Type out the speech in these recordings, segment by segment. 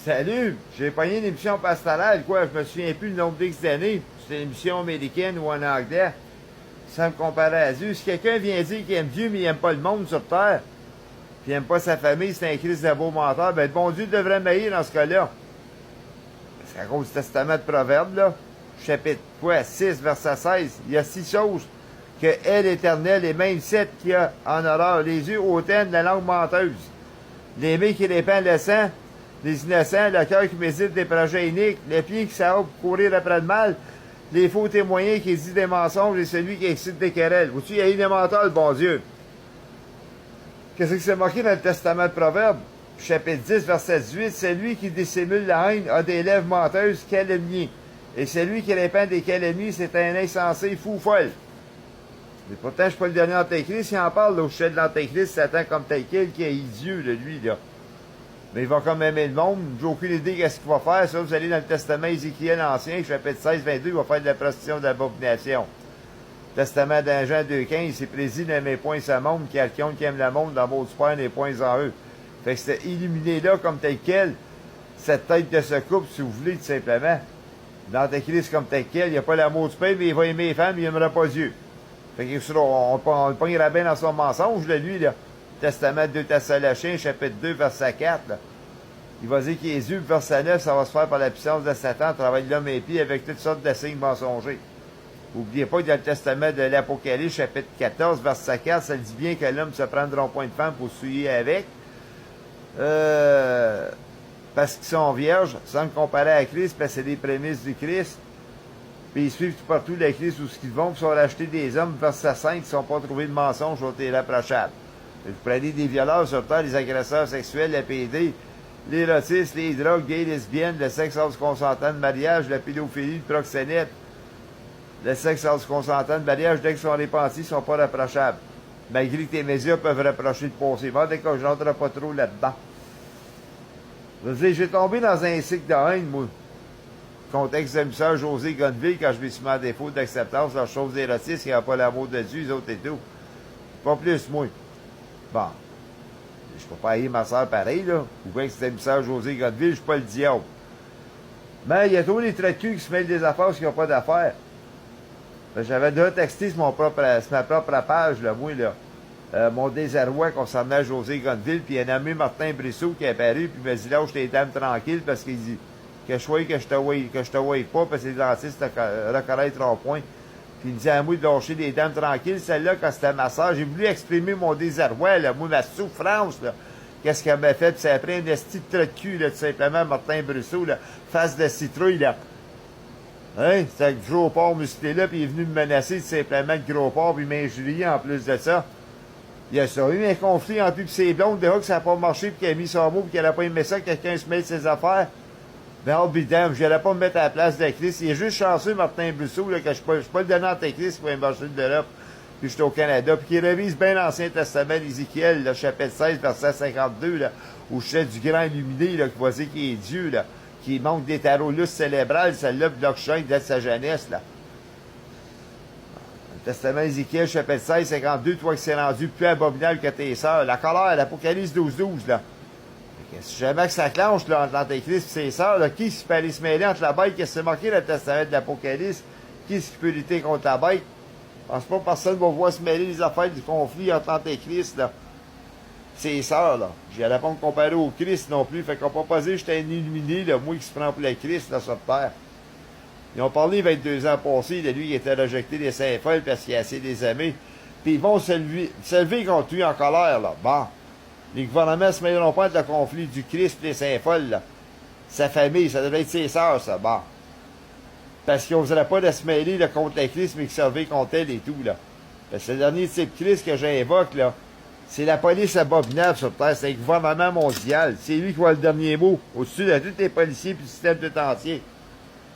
Salut, j'ai pogné une émission pastorale, quoi, je me souviens plus le nombre d'X d'années. C'était une émission américaine ou en anglais, sans me comparer à Dieu. Si quelqu'un vient dire qu'il aime Dieu, mais il aime pas le monde sur terre, puis il aime pas sa famille, c'est un Christ de beau menteur, ben le bon Dieu devrait m'haïr dans ce cas-là. C'est à cause du testament de Proverbes, là, chapitre quoi, 6, verset 16. Il y a 6 choses que est l'Éternel, et même 7 qu'il y a en horreur. Les yeux hautaines, la langue menteuse, les mains qui répandent le sang, les innocents, le cœur qui médite des projets iniques, les pieds qui savent pour courir après le mal, les faux témoins qui disent des mensonges et celui qui excite des querelles. Vois-tu, il y a eu des menteurs, le bon Dieu. Qu'est-ce qui s'est marqué dans le testament de Proverbes? Chapitre 10, verset 18. Celui qui dissimule la haine a des lèvres menteuses calomniées. Et celui qui répand des calomnies, c'est un insensé fou folle. Mais pourtant, je ne suis pas le dernier antéchrist. Il en parle là, au chef de l'antéchrist, Satan comme tel quel, qui est idiot, de lui, là. Mais il va quand même aimer le monde. J'ai aucune idée qu'est-ce qu'il va faire. Ça, vous allez dans le testament Ézéchiel ancien, chapitre 16, 22, il va faire de la prostitution de l'abomination. Testament d'un Jean 2,15, c'est prédit n'aimez point ce monde, quelqu'un qui aime le monde dans votre père n'est point en eux. Fait que c'était illuminé là comme tel quel, cette tête de ce couple, si vous voulez, tout simplement. L'antéchrist comme tel quel, il n'y a pas l'amour du père, mais il va aimer les femmes, il n'aimera pas Dieu. Fait qu'on le pognera bien dans son mensonge, là, lui, là. Testament de 2 Thessaloniciens, chapitre 2, verset 4, là. Il va dire que les yeux, verset 9, ça va se faire par la puissance de Satan, travaille l'homme et pied avec toutes sortes de signes mensongers. N'oubliez pas que dans le testament de l'Apocalypse, chapitre 14, verset 4, ça dit bien que l'homme se prendra point de femme pour souiller avec, parce qu'ils sont vierges, sans le comparer à Christ, parce que c'est les prémices du Christ. Puis ils suivent tout partout le Christ où ce qu'ils vont, puis ils sont rachetés des hommes, verset 5, qui ne sont pas trouvés de mensonges, sont irréprochables. Vous prenez des violeurs sur terre, les agresseurs sexuels, les PD, les racistes, les drogues, gays, lesbiennes, le sexe hors du consentant de mariage, la pédophilie, le proxénète, le sexe hors du consentant de mariage, dès qu'ils sont repentis, ils ne sont pas reprochables. Malgré que les médias peuvent reprocher de passer. Bon, dès que je n'entre pas trop là-dedans. Je veux dire, j'ai tombé dans un cycle de haine, moi. Contexte de M. José Gonneville, quand je me suis mis en défaut d'acceptance, la chose des racistes qui n'ont pas l'amour de Dieu, les autres et tout. Pas plus, moi. Bon. Je peux pas haïr ma soeur pareil, là. Ou bien que c'était M. José Gonneville, je suis pas le diable. Mais il y a tous les traits de cul qui se mêlent des affaires qui n'ont pas d'affaires. J'avais déjà texté sur ma propre page, là, moi, là, mon désarroi concernant José Gonneville, puis il y a un ami Martin Brissot qui est apparu, puis il m'a dit là où je t'ai dames tranquille, parce qu'il dit que je voyais que je te voyais pas, parce que les dentistes ne reconnaîtront point. Puis il me dit à moi de lâcher des dames tranquilles. Celle-là, quand c'était ma soeur, j'ai voulu exprimer mon désarroi, là, moi, ma souffrance, là. Qu'est-ce qu'elle m'a fait? Puis ça a pris un esti de trait de cul, là, tout simplement, Martin Brissot, là, face de citrouille, là. Hein? C'est le gros porc musclé là, puis il est venu me menacer tout simplement le gros porc, puis il m'a injurié en plus de ça. Il y a ça, eu un conflit entre lui et ses blondes, déjà que ça n'a pas marché, puis qu'il a mis son mot, puis qu'il n'a pas aimé ça, que quelqu'un se mêle de ses affaires. Ben, oh, bidam, je n'allais pas me mettre à la place de Christ. Il est juste chanceux, Martin Brissot, là, que je ne suis pas le dernier antéchrist pour un marché de l'Europe, puis je suis au Canada, puis qu'il révise bien l'Ancien Testament d'Ézéchiel, le chapitre 16, verset 52, là, où je sais du grand illuminé, là, qui va dire qu'il est Dieu, là, qui manque des tarots lustres cérébrales, celle-là, blockchain dès sa jeunesse, là. Le Testament d'Ézéchiel, chapitre 16, 52, toi qui s'est rendu plus abominable que tes sœurs. La colère, l'Apocalypse 12, 12, là. Si jamais que ça clenche, là, entre l'Antéchrist et ses sœurs, là, qui peut aller se mêler entre la bête, qui s'est marqué dans le Testament de l'Apocalypse, qui peut lutter contre la bête? Je pense pas que personne va voir se mêler les affaires du conflit entre l'Antéchrist, là. Ses sœurs, là. J'allais pas me comparer au Christ non plus. Fait qu'on peut pas dire que j'étais un illuminé, là, moi qui se prend pour le Christ, là, sur terre. Ils ont parlé 22 ans passés de lui qui était rejeté des Saint-Folles parce qu'il a assez des amis. Puis ils vont s'élever contre lui en colère, là. Bon. Les gouvernements ne se mêleront pas de le conflit du Christ et des Saint-Folles, là. Sa famille, ça devrait être ses sœurs, ça. Bon. Parce qu'ils n'oseraient pas de se mêler là, contre le Christ, mais qui servaient contre elle et tout, là. Parce que le dernier type Christ que j'invoque, là, c'est la police abominable sur Terre, c'est le gouvernement mondial. C'est lui qui va le dernier mot, au-dessus de tous les policiers et du système tout entier.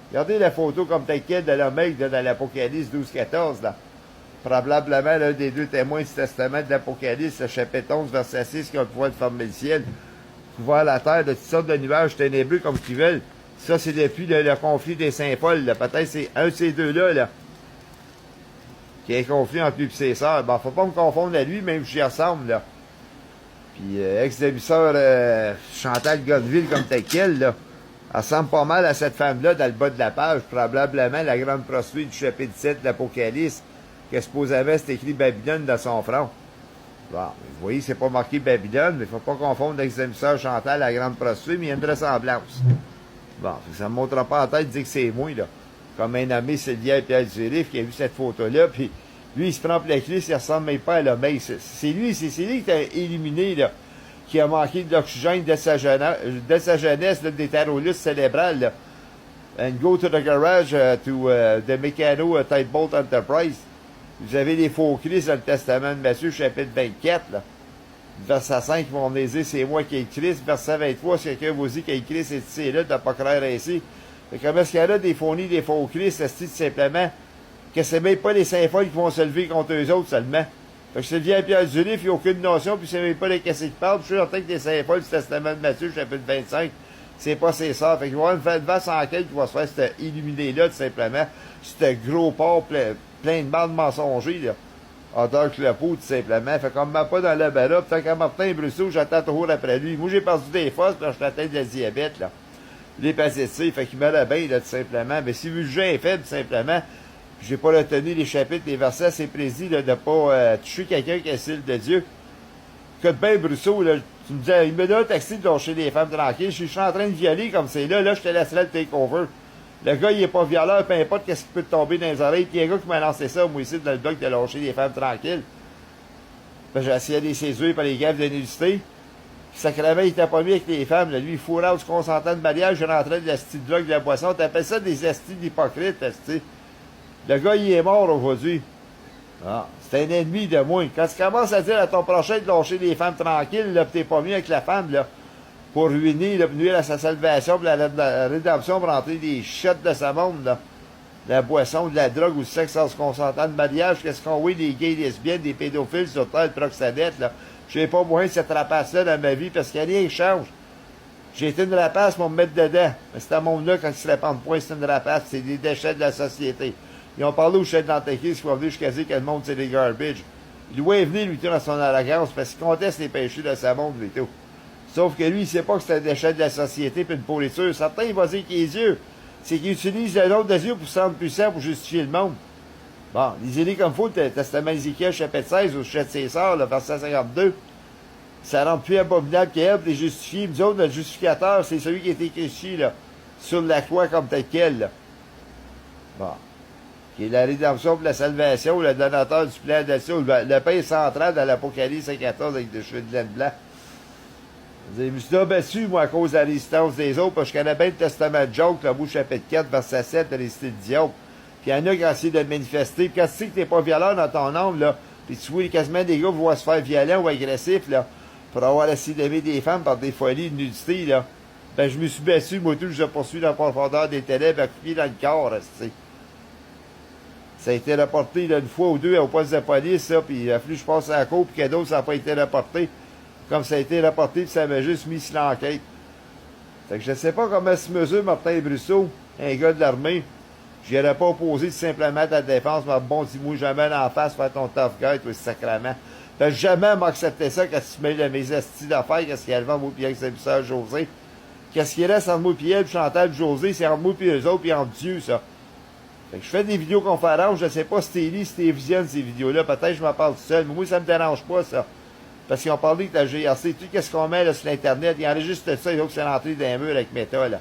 Regardez la photo comme tel quel de l'homme dans l'Apocalypse 12-14, là. Probablement l'un des deux témoins du testament de l'Apocalypse, le chapitre 11, verset 6, qui a le pouvoir de former le ciel, couvert la terre de toutes sortes de nuages ténébreux comme qu'ils veulent. Ça, c'est depuis le conflit des Saint-Paul, là. Peut-être c'est un de ces deux-là, là, qui a un conflit entre lui et ses sœurs. Bon, faut pas me confondre à lui, même si j'y ressemble, là. Puis ex-demi-sœur Chantal Godville comme telle quelle, là, elle ressemble pas mal à cette femme-là dans le bas de la page, probablement la grande prostituée du chapitre 7 de l'Apocalypse, que supposément c'est écrit Babylone dans son front. Bon, vous voyez, c'est pas marqué Babylone, mais il faut pas confondre l'ex-demi-sœur Chantal, la grande prostituée, mais il y a une ressemblance. Bon, ça me montrera pas en tête de dire que c'est moi, là. Comme un ami Sylvia Pierre Durif qui a vu cette photo-là, puis lui, il se prend pour la clé, il ressemble même pas à l'homme. C'est lui qui t'a éliminé, là, qui a manqué d'oxygène dès sa jeunesse, là, des terroristes cérébrales, là. And go to the garage to the Mécano Tight Bolt Enterprise. Vous avez les faux Christ dans le Testament de Matthieu, chapitre 24, là. Verset 5, ils vont me dire, c'est moi qui ai Christ. Verset 23, si quelqu'un vous dit qu'il Christ est ici et là, de pas croire ainsi. Fait comment est-ce qu'il y a là des fournis, des faux Christ, c'est simplement que c'est même pas les saints folles qui vont se lever contre eux autres seulement. Fait que Sylvia Pierre Durif, il n'y a aucune notion, puis c'est même pas les qu'est-ce qu'ils parlent. Je suis certain que les saints folles du Testament de Matthieu, chapitre 25, c'est pas ses sœurs. Fait qu'il va y avoir une vaste enquête qui va se faire, cet illuminé-là, tout simplement. Ce gros porc plein de bandes mensongers, là. En tant que le pot, tout simplement. Fait qu'on me met pas dans le barra. Tant qu'à Martin Brusseau, j'attends toujours après lui. Moi, j'ai perdu des fosses, puis je t'atteins de la diabète, là. L'hépatite C, fait qu'il me l'a bien, là, tout simplement. Mais si vous jugez faible, tout simplement, j'ai pas retenu les chapitres, les versets assez précis, là, de pas toucher quelqu'un qui est style de Dieu. Écoute bien, Brusseau, là, tu me disais, il me donne un taxi de lâcher les femmes tranquilles. Je suis en train de violer comme c'est là, je te laisserai le take-over. Le gars, il est pas violeur, peu importe qu'est-ce qui peut te tomber dans les oreilles. Puis il y a un gars qui m'a lancé ça, moi, ici, dans le bloc de lâcher les femmes tranquilles. Ben, j'ai essayé de les séduire par les gaffes de nudité. Puis sacrément, il était pas mis avec les femmes. Là. Lui, il fourrait au consentant de mariage, je rentrais de la style de drogue de la boisson. T'appelles ça des astis d'hypocrites, asti. Le gars, il est mort aujourd'hui. Ah, c'est un ennemi de moi. Quand tu commences à dire à ton prochain de lâcher les femmes tranquilles, là, pis t'es pas mieux avec la femme, là, pour ruiner, là, nuire à sa salvation, pour la rédemption, pour rentrer des shots de sa monde, là. De la boisson, de la drogue ou du sexe sans consentant de mariage, qu'est-ce qu'on voit des gays lesbiennes, des pédophiles sur terre, de proxénètes, là. Je sais pas moins cette rapace-là dans ma vie, parce qu'il n'y a rien qui change. J'ai été une rapace pour me mettre dedans. Mais c'est un monde-là, quand ils se répandent point, c'est une rapace, c'est des déchets de la société. Ils ont parlé au chef d'antéchrist qui va venir jusqu'à dire que le monde, c'est des garbage. Il doit venir, lui, dans son arrogance, parce qu'il conteste les péchés de sa monde, lui, tout. Sauf que lui, il sait pas que c'est un déchet de la société puis une pourriture. Certains, il va dire qu'il est Dieu. C'est qu'il utilise le nom de Dieu pour se rendre puissant, pour justifier le monde. Bon, lisez-les comme il faut, le Testament d'Ézéchiel, chapitre 16, au sujet de ses sœurs, le verset 52. Ça rend plus abominable qu'elle pour les justifier. Nous autres, notre justificateur, c'est celui qui a été crucifié, là, sur la croix comme tel quel, là. Bon. Qui est la rédemption pour la salvation, le donateur du plan d'action, le pain central dans l'Apocalypse 14 avec des cheveux de laine blanc. Je me suis abattu, moi, à cause de la résistance des autres, parce que je connais bien le Testament de Job, le bout chapitre 4, verset 7, de réciter le diable. Puis il y en a qui ont essayé de le manifester. Puis quand tu sais que t'es pas violent dans ton âme, là, puis tu vois quasiment des gars vont se faire violents ou agressifs, là, pour avoir essayé d'aimer des femmes par des folies de nudité, là, ben je me suis battu, moi tout, je poursuis dans la profondeur des ténèbres, à couper dans le corps, tu sais. Ça a été reporté là, une fois ou deux au poste de police, ça, puis il a fallu que je passe à la cour, puis que d'autres, ça n'a pas été reporté. Comme ça a été reporté, puis ça m'a juste mis sur l'enquête. Fait que je sais pas comment se mesure Martin Brusseau, un gars de l'armée. Je n'irais pas opposé tout simplement à ta défense, mais bon, dis-moi jamais en face, faire ton tough guy, toi, sacrement. Fait que jamais m'accepter ça quand tu mêles de mes estis d'affaires, qu'est-ce qu'il y a devant moi, puis avec sa José. Qu'est-ce qu'il reste entre moi, puis elle, puis Chantal, puis José, c'est entre moi, puis eux autres, puis entre Dieu, ça. Fait que je fais des vidéoconférences, je sais pas si t'es lis, si t'es visionnes ces vidéos-là, peut-être que je m'en parle tout seul, mais moi, ça me dérange pas, ça. Parce qu'ils ont parlé de ta GRC, tu sais, qu'est-ce qu'on met là, sur l'Internet, ils enregistrent ça, les autres, c'est rentré dans les murs avec Meta, là.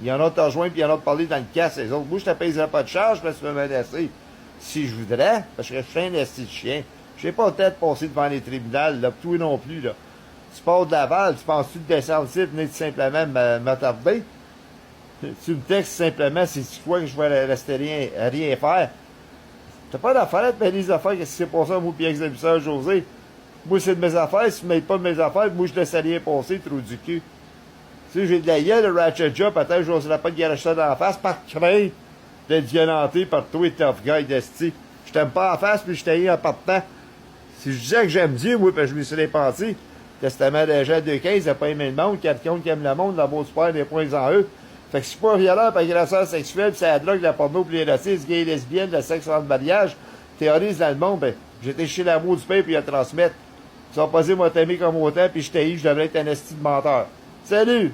Il y en a te rejoint, puis il y en a te parler dans le casse, les autres. Moi, je te payerais pas de charge parce que tu peux me laisser. Si je voudrais, parce que je suis un esti de chien. Je n'ai pas le temps de passer devant les tribunaux, là, toi non plus, là. Tu pars de Laval, tu penses-tu de descendre ici, venir tout simplement m'attarder? Tu me textes simplement si tu crois que je vais rester rien faire. T'as pas d'affaires de payer des affaires, qu'est-ce qui s'est passé à moi, puis ex-émissaire José? Moi, c'est de mes affaires, si tu ne m'aides pas de mes affaires, moi, je laisse rien passer, trou du cul. Tu sais, j'ai de la gueule, le Ratchet Job, peut-être que je n'oserais pas te garer ça dans la face par crainte d'être violenté par toi et tough guy d'esti. Je t'aime pas en face, puis je t'ai en partant. Si je disais que j'aime Dieu, moi, puis je me suis répandu, Testament de Jean 2,15, il n'a pas aimé le monde, quelqu'un qui aime le monde, l'amour du père, des points en eux. Fait que si je suis pas violent, par agresseur sexuel, puis c'est la drogue, la porno, puis les racistes, gays, lesbiennes, le sexe en mariage, théorise dans le monde, ben, j'étais chez l'amour du père, puis il a transmettre. Tu vas pas dire, moi, t'aimer comme autant, puis je t'haïs, je devrais être un esti de menteur. Salut!